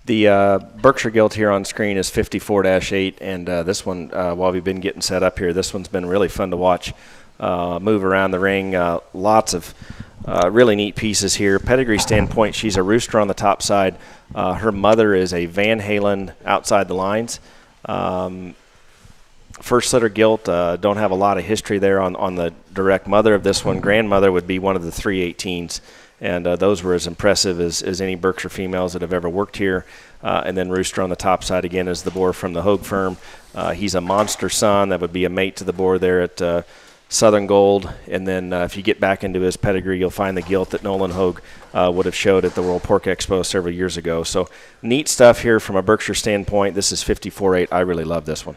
The Berkshire gilt here on screen is 54-8, and this one, while we've been getting set up here, this one's been really fun to watch move around the ring. Lots of really neat pieces here. Pedigree standpoint, she's a rooster on the top side. Her mother is a Van Halen outside the lines. First litter gilt, don't have a lot of history there on the direct mother of this one. Grandmother would be one of the 318s, and those were as impressive as any Berkshire females that have ever worked here. And then rooster on the top side again is the boar from the Hogue firm. He's a monster son. That would be a mate to the boar there at Southern Gold. And then if you get back into his pedigree, you'll find the gilt that Nolan Hogue would have showed at the World Pork Expo several years ago. So neat stuff here from a Berkshire standpoint. This is 54-8. I really love this one.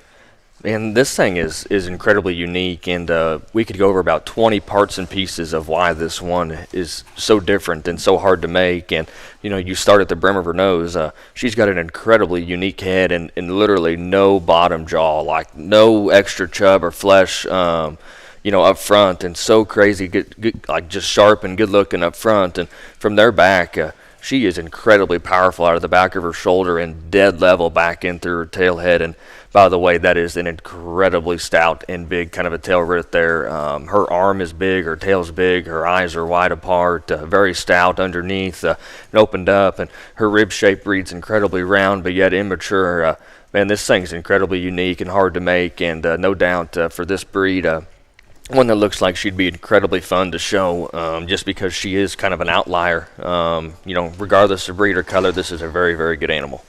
And this thing is incredibly unique, and we could go over about 20 parts and pieces of why this one is so different and so hard to make. And, you know, you start at the brim of her nose. She's got an incredibly unique head and literally no bottom jaw, like no extra chub or flesh, up front, and so crazy, good, like just sharp and good looking up front. And from their back, she is incredibly powerful out of the back of her shoulder and dead level back in through her tail head. And by the way, that is an incredibly stout and big kind of a tail root there. Her arm is big, her tail's big, her eyes are wide apart, very stout underneath and opened up, and her rib shape reads incredibly round but yet immature. Man, this thing's incredibly unique and hard to make, and no doubt for this breed, one that looks like she'd be incredibly fun to show, just because she is kind of an outlier. Regardless of breed or color, this is a very, very good animal.